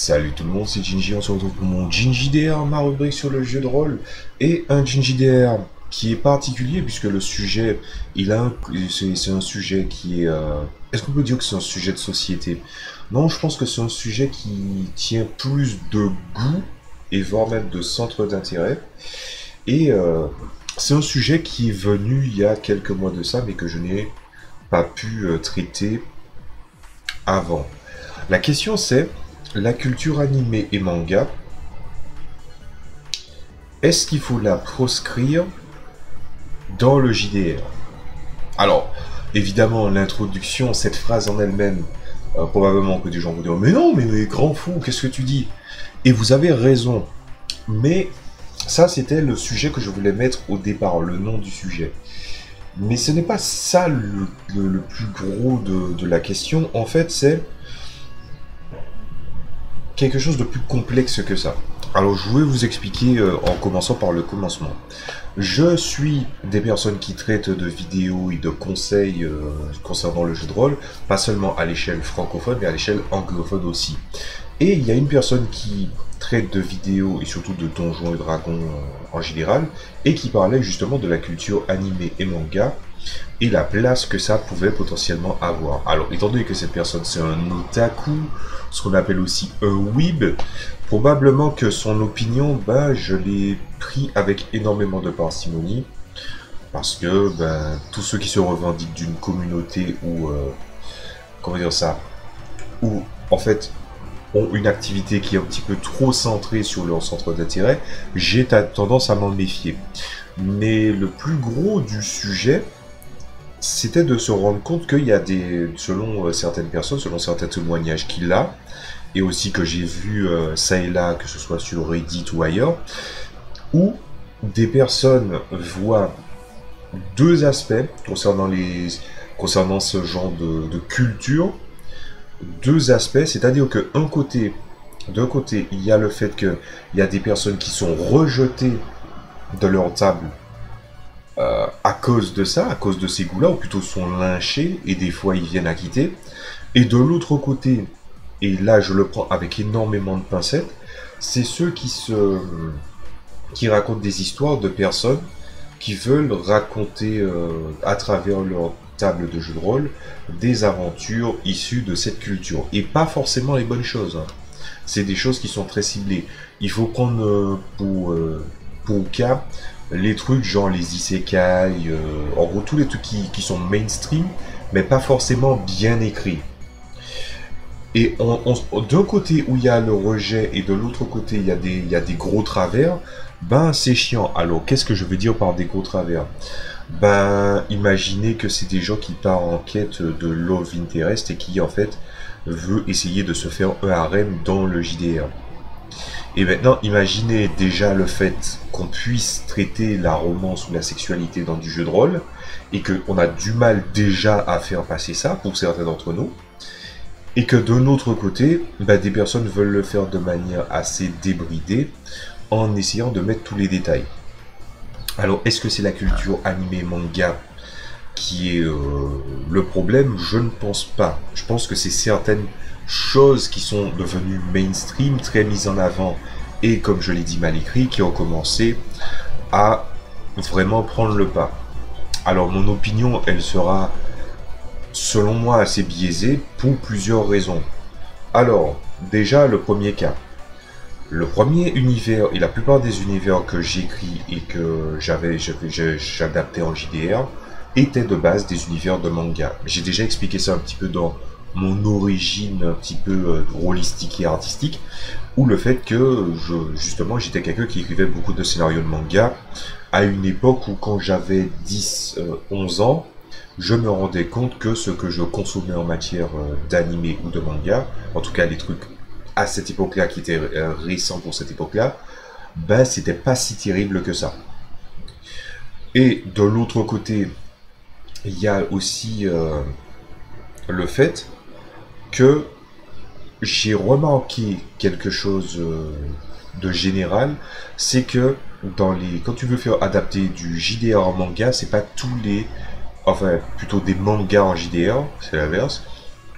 Salut tout le monde, c'est Ginji, on se retrouve pour mon Ginji DR, ma rubrique sur le jeu de rôle, et un Ginji DR qui est particulier puisque le sujet, c'est un sujet qui est... Est-ce qu'on peut dire que c'est un sujet de société? Non, je pense que c'est un sujet qui tient plus de goût et voire même de centre d'intérêt, et c'est un sujet qui est venu il y a quelques mois de ça, mais que je n'ai pas pu traiter avant. La question c'est, la culture animée et manga, est-ce qu'il faut la proscrire dans le JDR? Alors, évidemment, l'introduction, cette phrase en elle-même, probablement que des gens vont dire mais non, mais grand fou, qu'est-ce que tu dis? Et vous avez raison. Mais ça, c'était le sujet que je voulais mettre au départ, le nom du sujet. Mais ce n'est pas ça le plus gros de la question. En fait, c'est quelque chose de plus complexe que ça. Alors je vais vous expliquer en commençant par le commencement. Je suis des personnes qui traitent de vidéos et de conseils concernant le jeu de rôle, pas seulement à l'échelle francophone, mais à l'échelle anglophone aussi. Et il y a une personne qui traite de vidéos et surtout de Donjons et Dragons en général, et qui parlait justement de la culture animée et manga, et la place que ça pouvait potentiellement avoir. Alors, étant donné que cette personne c'est un otaku, ce qu'on appelle aussi un weeb, probablement que son opinion, je l'ai pris avec énormément de parcimonie, parce que tous ceux qui se revendiquent d'une communauté ou comment dire ça, ou en fait ont une activité qui est un petit peu trop centrée sur leur centre d'intérêt, j'ai tendance à m'en méfier. Mais le plus gros du sujet, c'était de se rendre compte qu'il y a selon certaines personnes, selon certains témoignages qu'il a, et aussi que j'ai vu ça et là, que ce soit sur Reddit ou ailleurs, où des personnes voient deux aspects concernant ce genre de culture, deux aspects, c'est-à-dire que d'un côté, il y a le fait qu'il y a des personnes qui sont rejetées de leur table à cause de ça, à cause de ces goûts-là, ou plutôt sont lynchés, et des fois ils viennent à quitter. Et de l'autre côté, et là je le prends avec énormément de pincettes, c'est ceux qui racontent des histoires de personnes qui veulent raconter à travers leur table de jeu de rôle des aventures issues de cette culture. Et pas forcément les bonnes choses. Hein. C'est des choses qui sont très ciblées. Il faut prendre pour cas les trucs genre les isekai, en gros tous les trucs qui sont mainstream, mais pas forcément bien écrits. Et d'un côté où il y a le rejet et de l'autre côté il y a des gros travers, c'est chiant. Alors qu'est-ce que je veux dire par des gros travers? Imaginez que c'est des gens qui partent en quête de love interest et qui en fait veut essayer de se faire un harem dans le JDR. Et maintenant, imaginez déjà le fait qu'on puisse traiter la romance ou la sexualité dans du jeu de rôle, et qu'on a du mal déjà à faire passer ça pour certains d'entre nous, et que de l'autre côté, des personnes veulent le faire de manière assez débridée, en essayant de mettre tous les détails. Alors, est-ce que c'est la culture animée manga qui est le problème? Je ne pense pas. Je pense que c'est certaines choses qui sont devenues mainstream, très mises en avant, et comme je l'ai dit mal écrit, qui ont commencé à vraiment prendre le pas. Alors mon opinion, elle sera selon moi assez biaisée pour plusieurs raisons. Alors, déjà le premier cas. Le premier univers, et la plupart des univers que j'écris et que j'adaptais en JDR, étaient de base des univers de manga. J'ai déjà expliqué ça un petit peu dans mon origine un petit peu rôlistique et artistique, ou le fait que justement j'étais quelqu'un qui écrivait beaucoup de scénarios de manga à une époque où quand j'avais 10-11 ans, je me rendais compte que ce que je consommais en matière d'anime ou de manga, en tout cas les trucs à cette époque-là qui étaient récents pour cette époque-là, c'était pas si terrible que ça. Et de l'autre côté, il y a aussi le fait que j'ai remarqué quelque chose de général, c'est que quand tu veux faire adapter du JDR en manga, c'est pas plutôt des mangas en JDR, c'est l'inverse.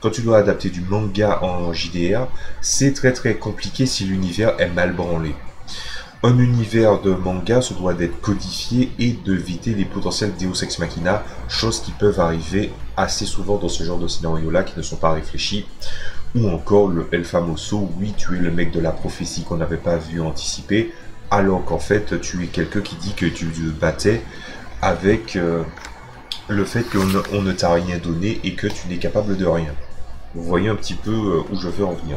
quand tu dois adapter du manga en JDR, c'est très compliqué si l'univers est mal branlé. Un univers de manga se doit d'être codifié et d'éviter les potentiels Deus Ex Machina, choses qui peuvent arriver assez souvent dans ce genre de scénario-là qui ne sont pas réfléchis. Ou encore le El Famoso, oui, tu es le mec de la prophétie qu'on n'avait pas vu anticiper, alors qu'en fait tu es quelqu'un qui dit que tu te battais avec le fait qu'on ne t'a rien donné et que tu n'es capable de rien. Vous voyez un petit peu où je veux en venir.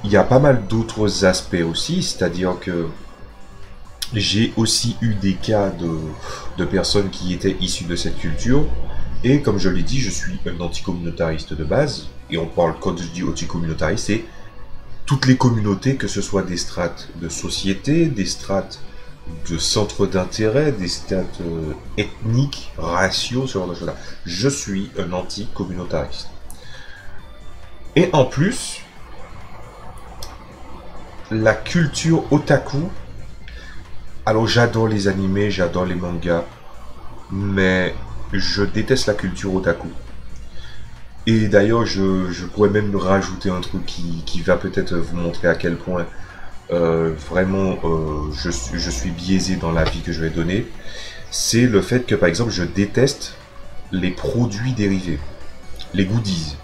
Il y a pas mal d'autres aspects aussi, c'est-à-dire que j'ai aussi eu des cas de personnes qui étaient issues de cette culture, et comme je l'ai dit, je suis un anticommunautariste de base, et on parle, quand je dis anticommunautariste, c'est toutes les communautés, que ce soit des strates de société, des strates de centres d'intérêt, des strates ethniques, raciaux, ce genre de choses-là. Je suis un anticommunautariste. Et en plus, la culture otaku, alors j'adore les animés, j'adore les mangas, mais je déteste la culture otaku. Et d'ailleurs, je pourrais même rajouter un truc qui va peut-être vous montrer à quel point vraiment je suis biaisé dans l'avis que je vais donner. C'est le fait que, par exemple, je déteste les produits dérivés, les goodies.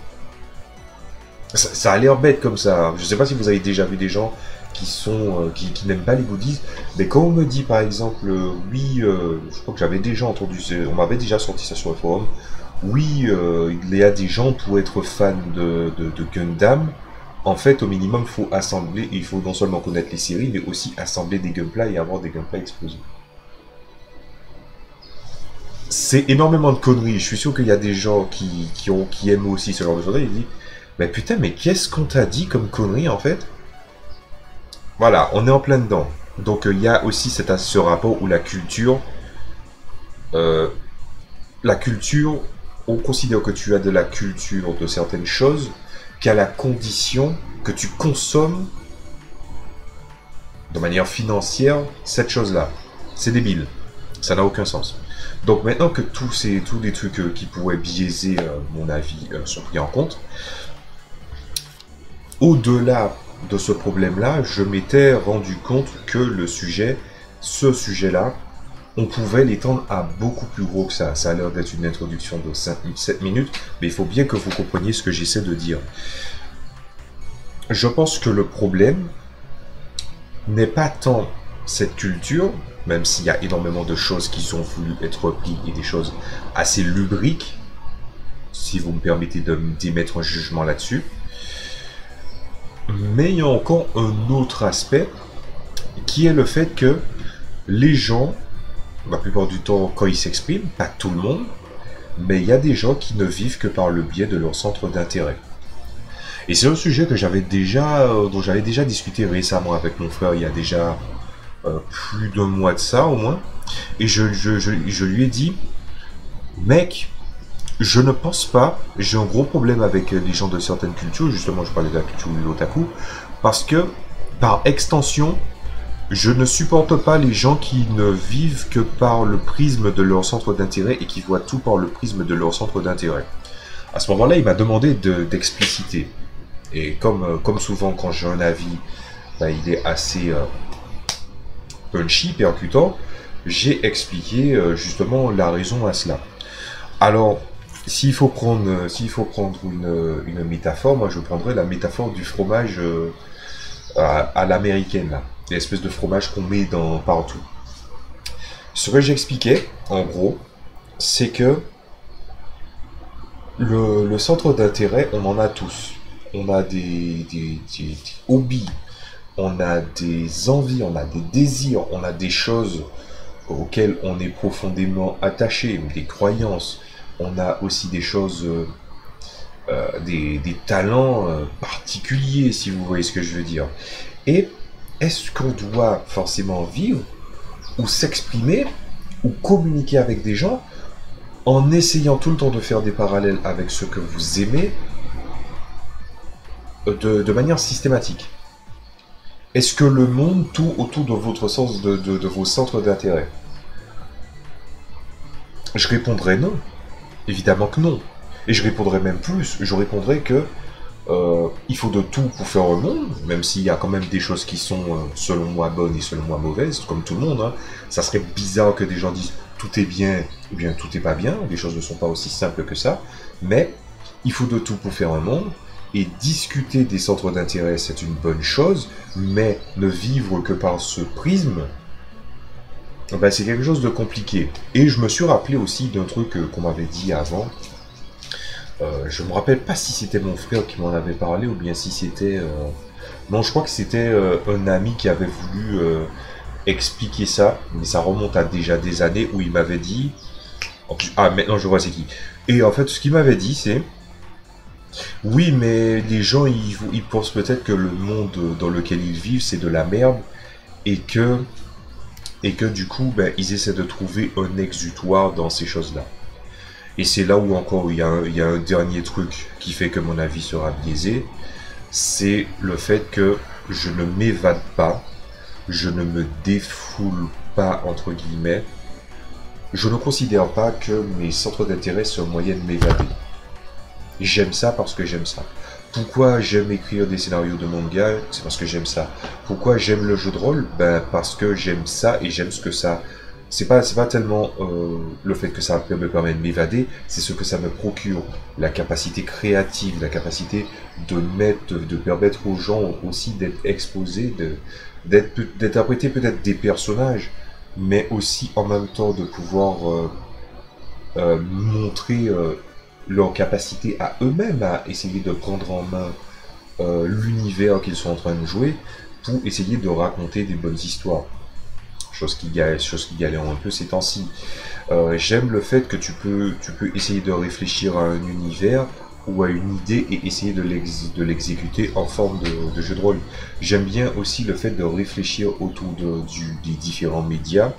Ça a l'air bête comme ça. Je sais pas si vous avez déjà vu des gens qui n'aiment pas les goodies, mais quand on me dit par exemple oui, je crois que j'avais déjà entendu, on m'avait déjà sorti ça sur le forum, oui, il y a des gens pour être fan de Gundam, en fait au minimum faut assembler, il faut non seulement connaître les séries, mais aussi assembler des Gunpla et avoir des Gunpla explosés. C'est énormément de conneries. Je suis sûr qu'il y a des gens qui aiment aussi ce genre de choses. Ils disent, mais putain, mais qu'est-ce qu'on t'a dit comme connerie en fait? Voilà, on est en plein dedans. Donc il y a aussi ce rapport où euh, la culture, on considère que tu as de la culture de certaines choses qu'à la condition que tu consommes de manière financière cette chose-là. C'est débile. Ça n'a aucun sens. Donc maintenant que tous les trucs qui pourraient biaiser mon avis sont pris en compte, au-delà de ce problème-là, je m'étais rendu compte que ce sujet-là, on pouvait l'étendre à beaucoup plus gros que ça. Ça a l'air d'être une introduction de 7 minutes, mais il faut bien que vous compreniez ce que j'essaie de dire. Je pense que le problème n'est pas tant cette culture, même s'il y a énormément de choses qui sont voulues être reprises et des choses assez lubriques, si vous me permettez d'émettre un jugement là-dessus. Mais il y a encore un autre aspect qui est le fait que les gens, la plupart du temps quand ils s'expriment, pas tout le monde, mais il y a des gens qui ne vivent que par le biais de leur centre d'intérêt. Et c'est un sujet que dont j'avais déjà discuté récemment avec mon frère il y a déjà plus d'un mois de ça au moins. Et je lui ai dit, mec, je ne pense pas, j'ai un gros problème avec les gens de certaines cultures, justement je parlais de la culture de l'otaku, parce que par extension, je ne supporte pas les gens qui ne vivent que par le prisme de leur centre d'intérêt et qui voient tout par le prisme de leur centre d'intérêt. À ce moment-là, il m'a demandé d'expliciter. Et comme souvent quand j'ai un avis, bah, il est assez punchy, percutant, j'ai expliqué justement la raison à cela. Alors, s'il faut prendre une métaphore, moi je prendrais la métaphore du fromage à l'américaine, là. L'espèce de fromage qu'on met partout. Ce que j'expliquais, en gros, c'est que le centre d'intérêt, on en a tous. On a des hobbies, on a des envies, on a des désirs, on a des choses auxquelles on est profondément attaché, des croyances. On a aussi des choses, des talents particuliers, si vous voyez ce que je veux dire. Et est-ce qu'on doit forcément vivre, ou s'exprimer, ou communiquer avec des gens, en essayant tout le temps de faire des parallèles avec ce que vous aimez, de manière systématique? Est-ce que le monde tourne autour de votre sens, de vos centres d'intérêt? Je répondrai non. Évidemment que non. Et je répondrais même plus, je répondrais que il faut de tout pour faire un monde, même s'il y a quand même des choses qui sont, selon moi, bonnes et selon moi mauvaises, comme tout le monde. Hein. Ça serait bizarre que des gens disent tout est bien ou bien tout est pas bien, les choses ne sont pas aussi simples que ça, mais il faut de tout pour faire un monde, et discuter des centres d'intérêt, c'est une bonne chose, mais ne vivre que par ce prisme, ben, c'est quelque chose de compliqué. Et je me suis rappelé aussi d'un truc qu'on m'avait dit avant. Je me rappelle pas si c'était mon frère qui m'en avait parlé ou bien si c'était... Non, je crois que c'était un ami qui avait voulu expliquer ça, mais ça remonte à déjà des années où il m'avait dit... Ah, maintenant je vois c'est qui. Et en fait, ce qu'il m'avait dit, c'est... Oui, mais les gens, ils pensent peut-être que le monde dans lequel ils vivent, c'est de la merde, et que, et que du coup, ben, ils essaient de trouver un exutoire dans ces choses-là. Et c'est là où encore il y a un dernier truc qui fait que mon avis sera biaisé, c'est le fait que je ne m'évade pas, je ne me défoule pas, entre guillemets. Je ne considère pas que mes centres d'intérêt sont un moyen de m'évader. J'aime ça parce que j'aime ça. Pourquoi j'aime écrire des scénarios de manga? C'est parce que j'aime ça. Pourquoi j'aime le jeu de rôle? Ben parce que j'aime ça et j'aime ce que ça... c'est pas tellement le fait que ça me permet de m'évader, c'est ce que ça me procure. La capacité créative, la capacité de permettre aux gens aussi d'être exposés, d'interpréter peut-être des personnages, mais aussi en même temps de pouvoir montrer leur capacité à eux-mêmes à essayer de prendre en main l'univers qu'ils sont en train de jouer pour essayer de raconter des bonnes histoires. Chose qui galère un peu ces temps-ci. J'aime le fait que tu peux essayer de réfléchir à un univers ou à une idée et essayer de l'exécuter en forme de jeu de rôle. J'aime bien aussi le fait de réfléchir autour des différents médias,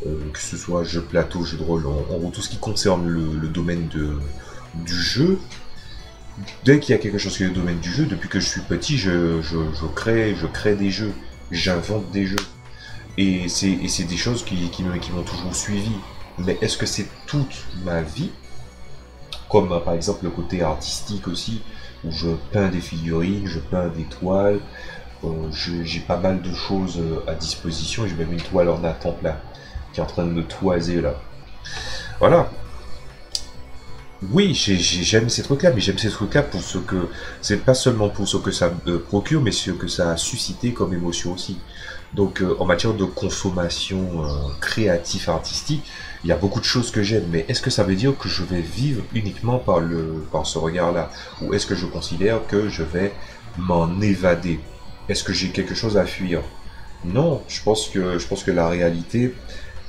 que ce soit jeu plateau, jeu de rôle, en gros tout ce qui concerne le domaine du jeu. Dès qu'il y a quelque chose qui est le domaine du jeu, depuis que je suis petit, je crée des jeux, j'invente des jeux. Et c'est des choses qui m'ont toujours suivi. Mais est-ce que c'est toute ma vie? Comme par exemple le côté artistique aussi, où je peins des figurines, je peins des toiles, j'ai pas mal de choses à disposition, j'ai même une toile en attente là, qui est en train de me toiser là. Voilà. Oui, j'aime ces trucs-là, mais j'aime ces trucs-là pour ce que... C'est pas seulement pour ce que ça me procure, mais ce que ça a suscité comme émotion aussi. Donc en matière de consommation créative, artistique, il y a beaucoup de choses que j'aime, mais est-ce que ça veut dire que je vais vivre uniquement par ce regard-là? Ou est-ce que je considère que je vais m'en évader? Est-ce que j'ai quelque chose à fuir? Non, je pense que la réalité,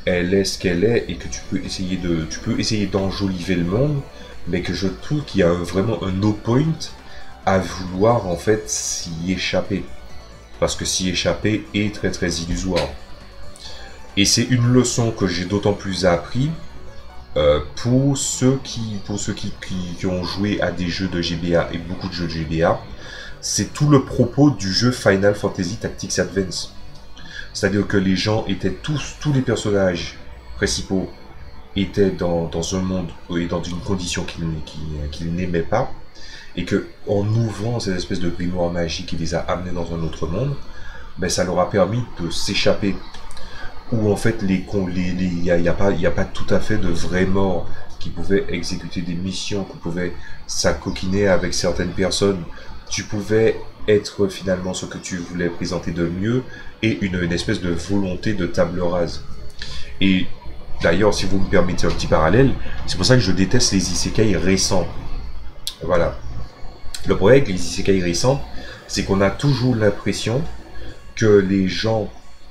elle est ce qu'elle est et que tu peux essayer d'enjoliver le monde, mais que je trouve qu'il y a vraiment un no point à vouloir en fait s'y échapper. Parce que s'y échapper est très très illusoire. Et c'est une leçon que j'ai d'autant plus appris pour ceux qui ont joué à des jeux de GBA et beaucoup de jeux de GBA. C'est tout le propos du jeu Final Fantasy Tactics Advance. C'est-à-dire que les gens étaient tous les personnages principaux étaient dans un monde et dans une condition qu'ils n'aimaient pas, et que en ouvrant cette espèce de grimoire magique qui les a amenés dans un autre monde, ben ça leur a permis de s'échapper. Où en fait il y a pas tout à fait de vrais morts qui pouvaient exécuter des missions, qui pouvaient s'acoquiner avec certaines personnes. Tu pouvais être finalement ce que tu voulais présenter de mieux et une espèce de volonté de table rase. Et d'ailleurs, si vous me permettez un petit parallèle, c'est pour ça que je déteste les isekai récents. Voilà. Le problème avec les isekai récents, c'est qu'on a toujours l'impression que les gens,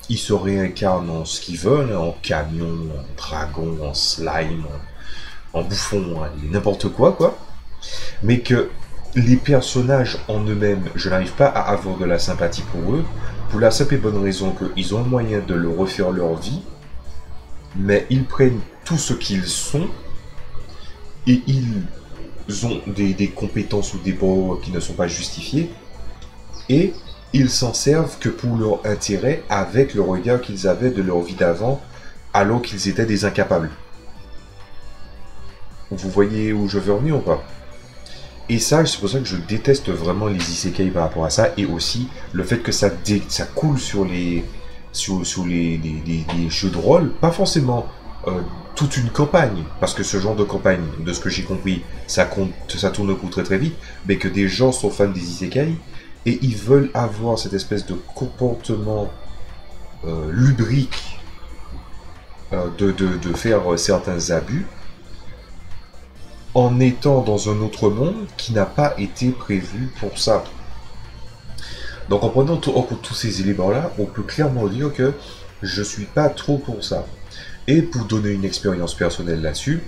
ils se réincarnent en ce qu'ils veulent, en camion, en dragon, en slime, en bouffon, n'importe quoi. Mais que les personnages en eux-mêmes, je n'arrive pas à avoir de la sympathie pour eux, pour la simple et bonne raison qu'ils ont le moyen de le refaire leur vie, mais ils prennent tout ce qu'ils sont et ils ont des compétences ou des powers qui ne sont pas justifiées et ils s'en servent que pour leur intérêt avec le regard qu'ils avaient de leur vie d'avant alors qu'ils étaient des incapables. Vous voyez où je veux en venir ou pas? Et ça, c'est pour ça que je déteste vraiment les isekai par rapport à ça, et aussi le fait que ça coule sur les jeux de rôle, pas forcément toute une campagne, parce que ce genre de campagne, de ce que j'ai compris, ça tourne au coup très très vite, mais que des gens sont fans des isekai, et ils veulent avoir cette espèce de comportement lubrique de faire certains abus, en étant dans un autre monde qui n'a pas été prévu pour ça. Donc en prenant en compte tous ces éléments-là, on peut clairement dire que je suis pas trop pour ça. Et pour donner une expérience personnelle là-dessus,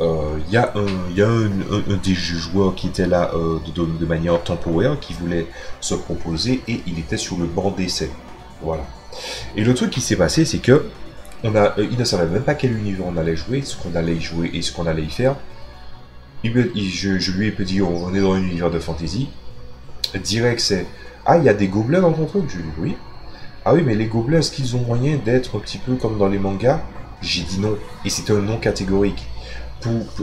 il y a un des joueurs qui était là de manière temporaire, qui voulait se proposer, et il était sur le banc d'essai. Voilà. Et le truc qui s'est passé, c'est que il ne savait même pas quel univers on allait jouer, ce qu'on allait y jouer et ce qu'on allait y faire. Je lui ai dit, on est dans un univers de fantasy. Direct, c'est ah, il y a des gobelins dans ton truc? Je lui ai dit oui. Ah oui, mais les gobelins, est-ce qu'ils ont moyen d'être un petit peu comme dans les mangas? J'ai dit non. Et c'était un non catégorique.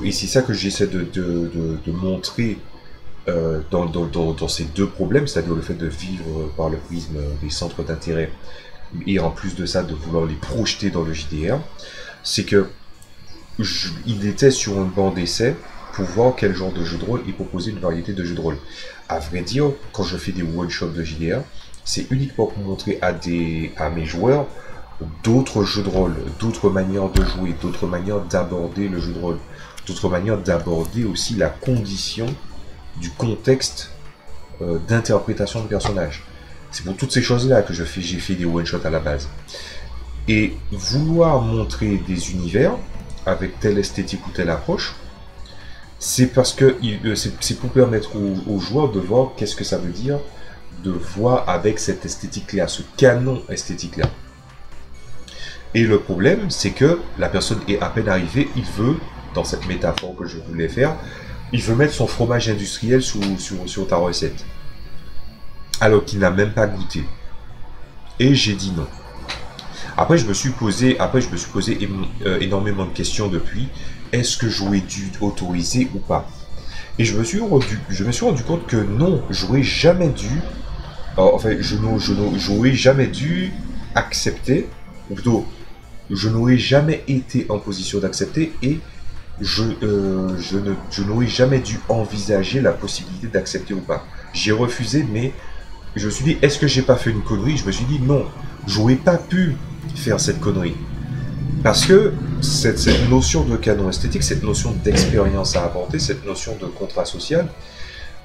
Et c'est ça que j'essaie de montrer dans ces deux problèmes, c'est-à-dire le fait de vivre par le prisme des centres d'intérêt et en plus de ça, de vouloir les projeter dans le JDR. C'est que il était sur un banc d'essai pour voir quel genre de jeu de rôle et proposer une variété de jeux de rôle. À vrai dire, quand je fais des one-shots de JDR, c'est uniquement pour montrer à mes joueurs d'autres jeux de rôle, d'autres manières de jouer, d'autres manières d'aborder le jeu de rôle, d'autres manières d'aborder aussi la condition du contexte d'interprétation de personnages. C'est pour toutes ces choses-là que j'ai fait des one-shots à la base. Et vouloir montrer des univers avec telle esthétique ou telle approche, c'est parce que c'est pour permettre aux joueurs de voir qu'est-ce que ça veut dire de voir avec cette esthétique-là, ce canon esthétique-là. Et le problème, c'est que la personne est à peine arrivée, il veut, dans cette métaphore que je voulais faire, il veut mettre son fromage industriel sur ta recette. Alors qu'il n'a même pas goûté. Et j'ai dit non. Après, je me suis posé énormément de questions depuis. Est-ce que j'aurais dû autoriser ou pas? Et je me suis rendu compte que non, j'aurais jamais dû. Enfin, j'aurais jamais dû accepter, ou plutôt, je n'aurais jamais été en position d'accepter, et je n'aurais jamais dû envisager la possibilité d'accepter ou pas. J'ai refusé, mais je me suis dit, est-ce que j'ai pas fait une connerie? Je me suis dit, non, j'aurais pas pu faire cette connerie. Parce que cette notion de canon esthétique, cette notion d'expérience à apporter, cette notion de contrat social,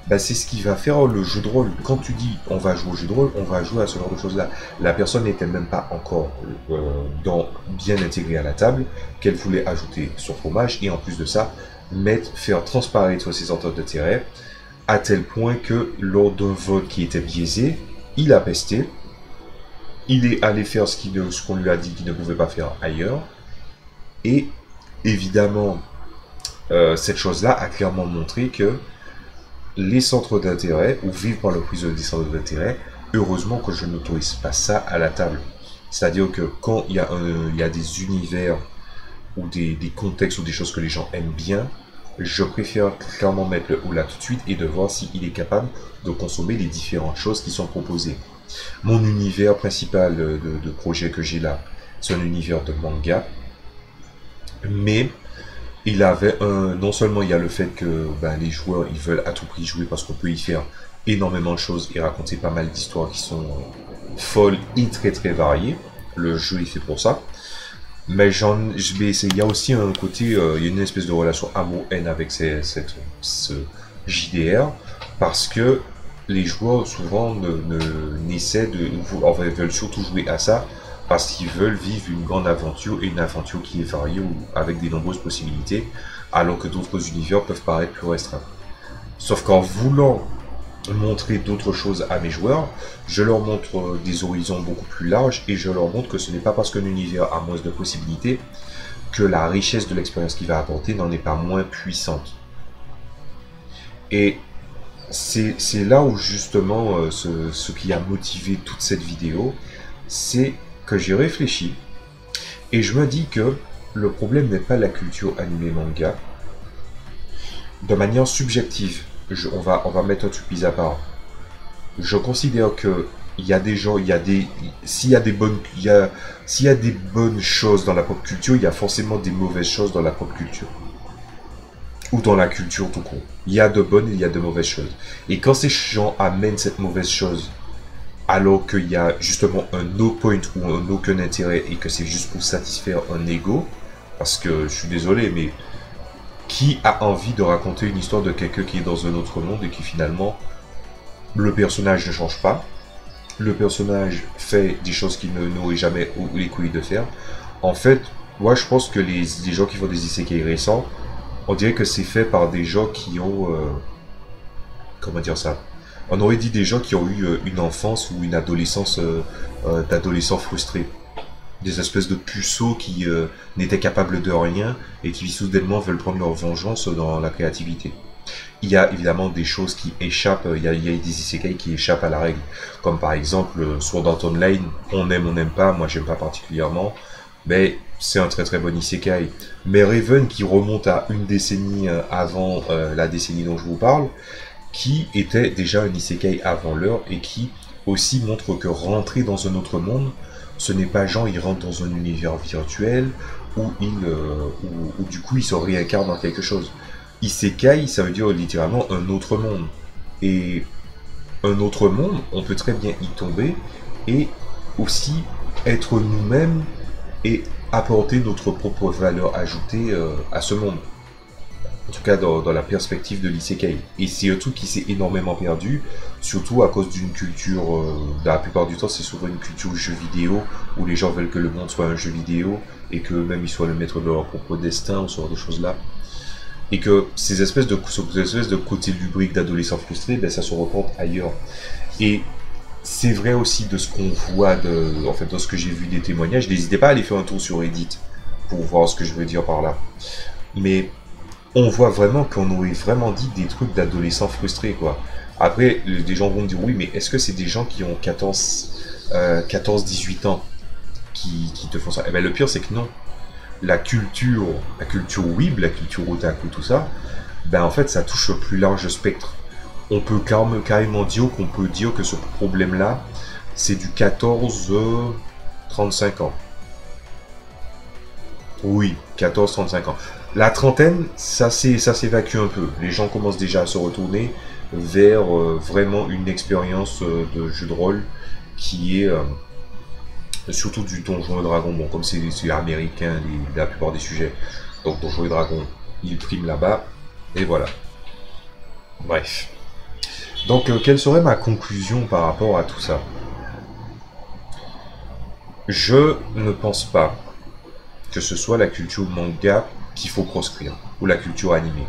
bah c'est ce qui va faire le jeu de rôle. Quand tu dis on va jouer au jeu de rôle, on va jouer à ce genre de choses-là. La personne n'était même pas encore bien intégrée à la table, qu'elle voulait ajouter son fromage, et en plus de ça, faire transparaître ses ententes d'intérêt, à tel point que lors d'un vote qui était biaisé, il a pesté, il est allé faire ce qu'on lui a dit qu'il ne pouvait pas faire ailleurs, et évidemment, cette chose-là a clairement montré que les centres d'intérêt, ou vivre par le prisme des centres d'intérêt, heureusement que je n'autorise pas ça à la table. C'est-à-dire que quand il y a des univers ou des contextes ou des choses que les gens aiment bien, je préfère clairement mettre le haut là tout de suite et de voir s'il est capable de consommer les différentes choses qui sont proposées. Mon univers principal de projet que j'ai là, c'est un univers de manga, mais il avait non seulement il y a le fait que les joueurs ils veulent à tout prix jouer parce qu'on peut y faire énormément de choses et raconter pas mal d'histoires qui sont folles et très très variées. Le jeu est fait pour ça. Mais il y a aussi un côté, il y a une espèce de relation amour-haine avec ce JDR, parce que les joueurs souvent veulent surtout jouer à ça parce qu'ils veulent vivre une grande aventure, et une aventure qui est variée avec des nombreuses possibilités, alors que d'autres univers peuvent paraître plus restreints. Sauf qu'en voulant montrer d'autres choses à mes joueurs, je leur montre des horizons beaucoup plus larges, et je leur montre que ce n'est pas parce qu'un univers a moins de possibilités que la richesse de l'expérience qu'il va apporter n'en est pas moins puissante. Et c'est là où justement ce qui a motivé toute cette vidéo, c'est que j'ai réfléchi et je me dis que le problème n'est pas la culture animé manga, de manière subjective, on va mettre un truc mis à part. Je considère que il y a des gens, s'il y a des bonnes, s'il y a des bonnes choses dans la pop culture, il y a forcément des mauvaises choses dans la pop culture. Ou dans la culture tout court. Il y a de bonnes et il y a de mauvaises choses. Et quand ces gens amènent cette mauvaise chose, alors qu'il y a justement un no point ou un aucun intérêt et que c'est juste pour satisfaire un ego, parce que je suis désolé, mais qui a envie de raconter une histoire de quelqu'un qui est dans un autre monde et qui finalement, le personnage ne change pas, le personnage fait des choses qu'il n'aurait jamais eu les couilles de faire. En fait, moi je pense que les gens qui font des isekai récents, on dirait que c'est fait par des gens qui ont... comment dire ça? On aurait dit des gens qui ont eu une enfance ou une adolescence d'adolescents frustrés. Des espèces de puceaux qui n'étaient capables de rien et qui soudainement veulent prendre leur vengeance dans la créativité. Il y a évidemment des choses qui échappent, il y a des isekai qui échappent à la règle. Comme par exemple Sword Art Online, on n'aime pas, moi j'aime pas particulièrement, mais c'est un très très bon isekai. Mais Raven qui remonte à une décennie avant la décennie dont je vous parle, qui était déjà un isekai avant l'heure et qui aussi montre que rentrer dans un autre monde, ce n'est pas genre il rentre dans un univers virtuel où où du coup il se réincarne dans quelque chose. Isekai, ça veut dire littéralement un autre monde. Et un autre monde, on peut très bien y tomber et aussi être nous-mêmes et apporter notre propre valeur ajoutée à ce monde. En tout cas, dans la perspective de l'isekai. Et c'est un truc qui s'est énormément perdu, surtout à cause d'une culture, la plupart du temps, c'est souvent une culture jeu vidéo, où les gens veulent que le monde soit un jeu vidéo, et que même ils soient le maître de leur propre destin, ou ce genre de choses-là. Et que ces espèces de côté lubrique d'adolescents frustrés, ben, ça se reporte ailleurs. Et c'est vrai aussi de ce qu'on voit, en fait, dans ce que j'ai vu des témoignages. N'hésitez pas à aller faire un tour sur Reddit, pour voir ce que je veux dire par là. Mais on voit vraiment qu'on aurait vraiment dit des trucs d'adolescents frustrés, quoi. Après, des gens vont me dire, oui, mais est-ce que c'est des gens qui ont 14-18 ans qui te font ça? Eh ben, le pire, c'est que non. La culture weeb, la culture otaku, tout ça, ben en fait, ça touche le plus large spectre. On peut carrément dire qu'on peut dire que ce problème-là, c'est du 14-35 ans. Oui, 14-35 ans. La trentaine, ça s'évacue un peu. Les gens commencent déjà à se retourner vers vraiment une expérience de jeu de rôle qui est surtout du Donjon et Dragon. Bon, comme c'est américain, la plupart des sujets. Donc Donjon et Dragon, ils priment là-bas. Et voilà. Bref. Donc, quelle serait ma conclusion par rapport à tout ça? Je ne pense pas que ce soit la culture manga qu'il faut proscrire, ou la culture animée.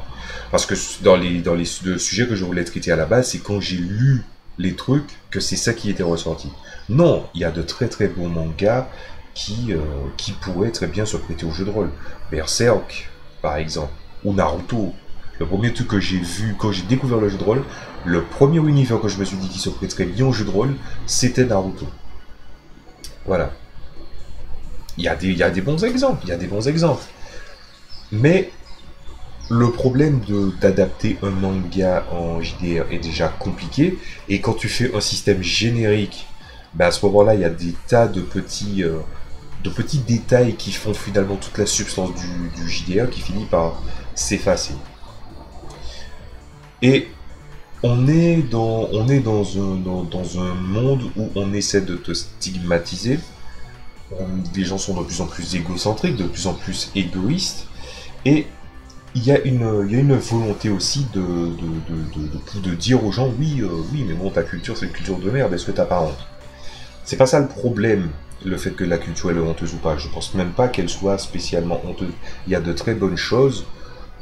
Parce que le sujet que je voulais traiter à la base, c'est quand j'ai lu les trucs que c'est ça qui était ressorti. Non, il y a de très très bons mangas qui pourraient très bien se prêter au jeu de rôle. Berserk, par exemple, ou Naruto. Le premier truc que j'ai vu, quand j'ai découvert le jeu de rôle, le premier univers que je me suis dit qui se prêterait bien au jeu de rôle, c'était Naruto. Voilà. Il y a des bons exemples, il y a des bons exemples. Mais le problème d'adapter un manga en JDR est déjà compliqué. Et quand tu fais un système générique, ben à ce moment-là, il y a des tas de petits détails qui font finalement toute la substance du JDR qui finit par s'effacer. Et on est dans un monde où on essaie de te stigmatiser. Les gens sont de plus en plus égocentriques, de plus en plus égoïstes. Et il y a une volonté aussi de dire aux gens, oui, mais bon, ta culture, c'est une culture de merde, est-ce que t'as pas honte? C'est pas ça le problème, le fait que la culture elle est honteuse ou pas. Je pense même pas qu'elle soit spécialement honteuse. Il y a de très bonnes choses,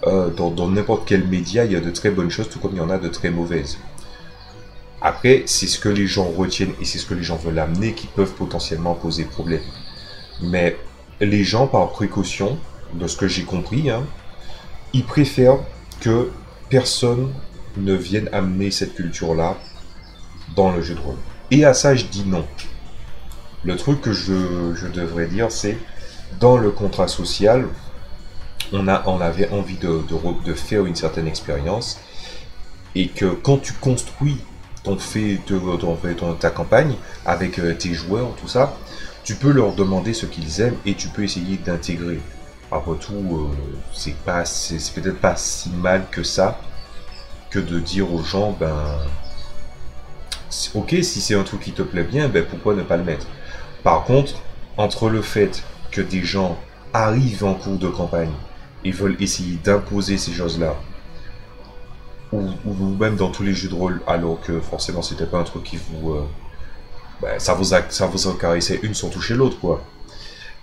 dans n'importe quel média, il y a de très bonnes choses, tout comme il y en a de très mauvaises. Après, c'est ce que les gens retiennent et c'est ce que les gens veulent amener qui peuvent potentiellement poser problème. Mais les gens, par précaution, de ce que j'ai compris, hein, ils préfèrent que personne ne vienne amener cette culture-là dans le jeu de rôle. Et à ça, je dis non. Le truc que je devrais dire, c'est dans le contrat social, on avait envie de faire une certaine expérience, et que quand tu construis ta campagne avec tes joueurs, tout ça, tu peux leur demander ce qu'ils aiment et tu peux essayer d'intégrer. Après tout, c'est peut-être pas si mal que ça, que de dire aux gens, ben, ok, si c'est un truc qui te plaît bien, ben pourquoi ne pas le mettre. Par contre, entre le fait que des gens arrivent en cours de campagne et veulent essayer d'imposer ces choses-là, ou même dans tous les jeux de rôle, alors que forcément c'était pas un truc qui vous, ben, ça vous acaressait une sans toucher l'autre, quoi.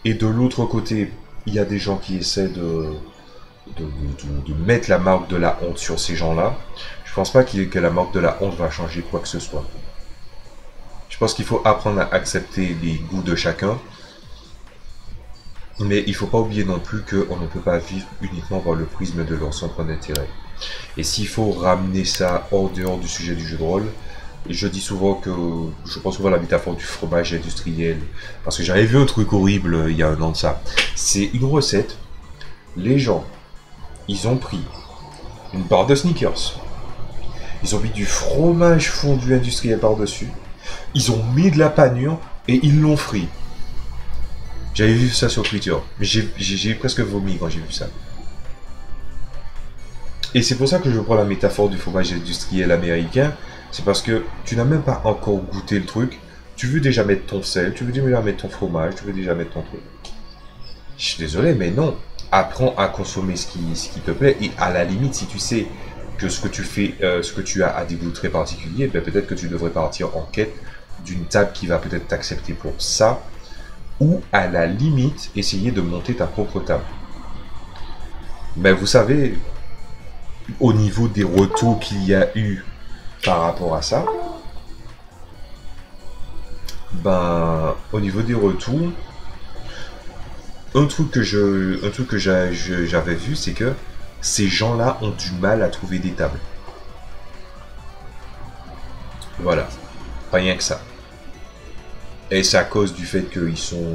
Et de l'autre côté, il y a des gens qui essaient de mettre la marque de la honte sur ces gens-là. Je pense pas que la marque de la honte va changer quoi que ce soit. Je pense qu'il faut apprendre à accepter les goûts de chacun, mais il faut pas oublier non plus qu'on ne peut pas vivre uniquement par le prisme de leur centre d'intérêt. Et s'il faut ramener ça hors dehors du sujet du jeu de rôle, je dis souvent que je pense souvent à la métaphore du fromage industriel, parce que j'avais vu un truc horrible il y a un an de ça. C'est une recette. Les gens, ils ont pris une barre de Snickers, ils ont mis du fromage fondu industriel par-dessus, ils ont mis de la panure et ils l'ont frit. J'avais vu ça sur Twitter, mais j'ai presque vomi quand j'ai vu ça. Et c'est pour ça que je prends la métaphore du fromage industriel américain, c'est parce que tu n'as même pas encore goûté le truc, tu veux déjà mettre ton sel, tu veux déjà mettre ton fromage, tu veux déjà mettre ton truc. Je suis désolé, mais non. Apprends à consommer ce qui te plaît, et à la limite, si tu sais que ce que tu fais, ce que tu as des goûts très particuliers, ben peut-être que tu devrais partir en quête d'une table qui va peut-être t'accepter pour ça, ou à la limite, essayer de monter ta propre table. Mais vous savez, au niveau des retours qu'il y a eu par rapport à ça, ben, au niveau des retours, un truc que j'avais vu, c'est que ces gens-là ont du mal à trouver des tables. Voilà, pas rien que ça. Et c'est à cause du fait qu'ils sont,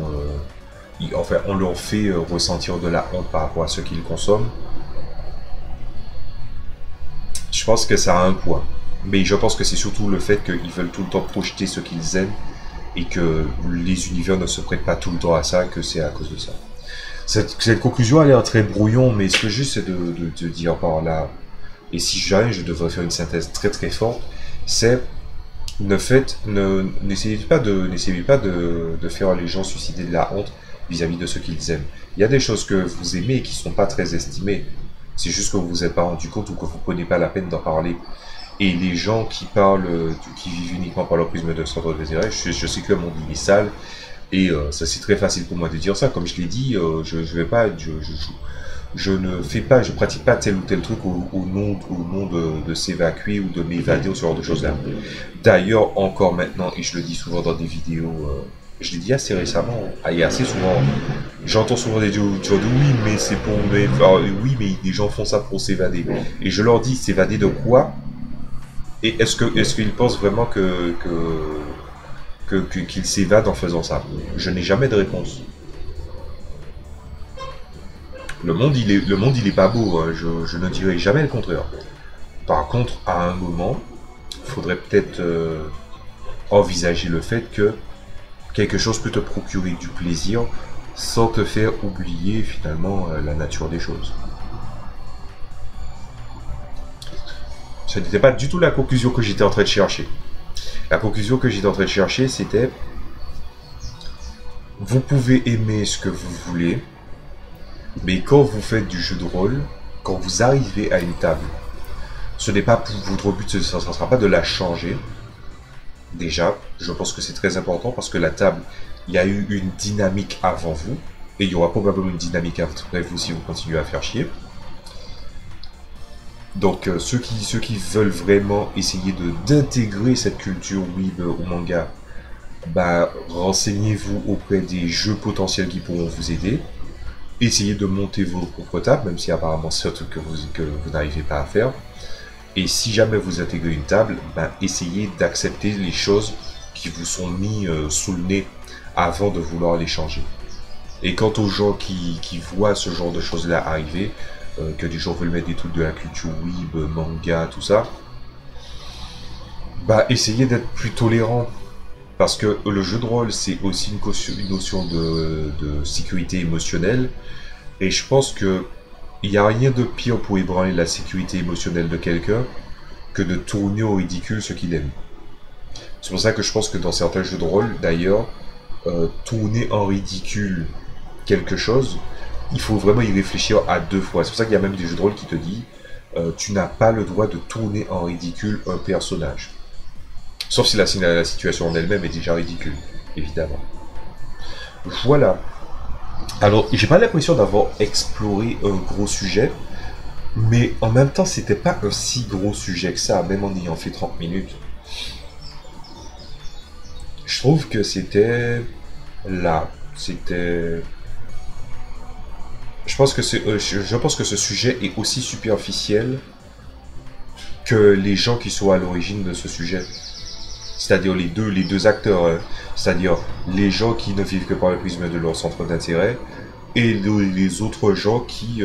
enfin, on leur fait ressentir de la honte par rapport à ce qu'ils consomment. Je pense que ça a un poids. Mais je pense que c'est surtout le fait qu'ils veulent tout le temps projeter ce qu'ils aiment et que les univers ne se prêtent pas tout le temps à ça, que c'est à cause de ça. Cette conclusion a l'air très brouillon, mais ce que juste c'est de dire par là, et si jamais je devrais faire une synthèse très très forte, c'est n'essayez pas de faire les gens susciter de la honte vis-à-vis de ce qu'ils aiment. Il y a des choses que vous aimez et qui ne sont pas très estimées. C'est juste que vous vous êtes pas rendu compte ou que vous ne prenez pas la peine d'en parler. Et les gens qui parlent, qui vivent uniquement par leur prisme de centre d'intérêt, je sais que le monde il est sale, et ça c'est très facile pour moi de dire ça. Comme je l'ai dit, je vais pas, je ne fais pas, je pratique pas tel ou tel truc au nom de s'évacuer ou de m'évader ou ce genre de choses là. D'ailleurs, encore maintenant, et je le dis souvent dans des vidéos, je l'ai dit assez récemment, et assez souvent, j'entends souvent des gens dire oui, mais c'est pour, oui, mais des gens font ça pour s'évader. Et je leur dis, s'évader de quoi? Et est-ce qu'ils pensent vraiment qu'ils s'évadent en faisant ça? Je n'ai jamais de réponse. Le monde, il est pas beau, hein. Je ne dirai jamais le contraire. Par contre, à un moment, il faudrait peut-être envisager le fait que quelque chose peut te procurer du plaisir sans te faire oublier finalement la nature des choses. Ce n'était pas du tout la conclusion que j'étais en train de chercher. La conclusion que j'étais en train de chercher, c'était: vous pouvez aimer ce que vous voulez, mais quand vous faites du jeu de rôle, quand vous arrivez à une table, ce n'est pas votre but, ce ne sera pas de la changer. Déjà, je pense que c'est très important parce que la table, il y a eu une dynamique avant vous, et il y aura probablement une dynamique après vous si vous continuez à faire chier. Donc ceux qui veulent vraiment essayer d'intégrer cette culture web ou manga, bah, renseignez-vous auprès des jeux potentiels qui pourront vous aider. Essayez de monter vos propres tables, même si apparemment c'est un truc que vous n'arrivez pas à faire. Et si jamais vous intégrez une table, ben, essayez d'accepter les choses qui vous sont mises sous le nez avant de vouloir les changer. Et quant aux gens qui voient ce genre de choses-là arriver, que des gens veulent mettre des trucs de la culture web, manga, tout ça, bah essayez d'être plus tolérant. Parce que le jeu de rôle, c'est aussi une notion de sécurité émotionnelle. Et je pense que il n'y a rien de pire pour ébranler la sécurité émotionnelle de quelqu'un que de tourner au ridicule ce qu'il aime. C'est pour ça que je pense que dans certains jeux de rôle, d'ailleurs, tourner en ridicule quelque chose, il faut vraiment y réfléchir à deux fois. C'est pour ça qu'il y a même des jeux de rôle qui te disent tu n'as pas le droit de tourner en ridicule un personnage. Sauf si la situation en elle-même est déjà ridicule, évidemment. Voilà. Alors, j'ai pas l'impression d'avoir exploré un gros sujet, mais en même temps, c'était pas un si gros sujet que ça, même en ayant fait 30 minutes. Je trouve que c'était là. C'était. Je pense que ce sujet est aussi superficiel que les gens qui sont à l'origine de ce sujet. C'est-à-dire les deux acteurs, c'est-à-dire les gens qui ne vivent que par le prisme de leur centre d'intérêt et les autres gens qui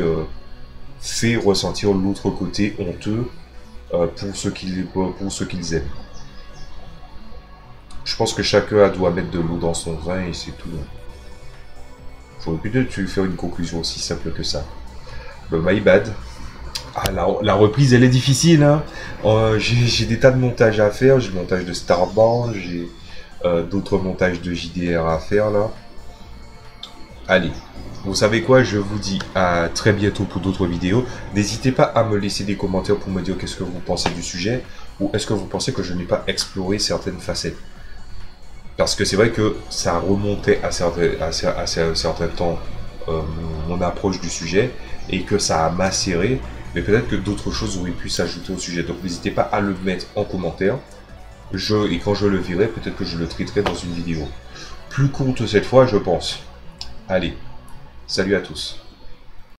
fait ressentir l'autre côté honteux pour ce qu'ils aiment. Je pense que chacun doit mettre de l'eau dans son vin et c'est tout. J'aurais peut-être faire une conclusion aussi simple que ça. My bad. Ah, la reprise, elle est difficile. Hein. J'ai des tas de montages à faire. J'ai le montage de Starband, j'ai d'autres montages de JDR à faire là. Allez, vous savez quoi, je vous dis à très bientôt pour d'autres vidéos. N'hésitez pas à me laisser des commentaires pour me dire qu'est-ce que vous pensez du sujet, ou est-ce que vous pensez que je n'ai pas exploré certaines facettes. Parce que c'est vrai que ça remontait à un certain temps mon approche du sujet, et que ça a macéré, mais peut-être que d'autres choses auraient pu s'ajouter au sujet. Donc n'hésitez pas à le mettre en commentaire, et quand je le verrai, peut-être que je le traiterai dans une vidéo. Plus courte cette fois, je pense. Allez, salut à tous.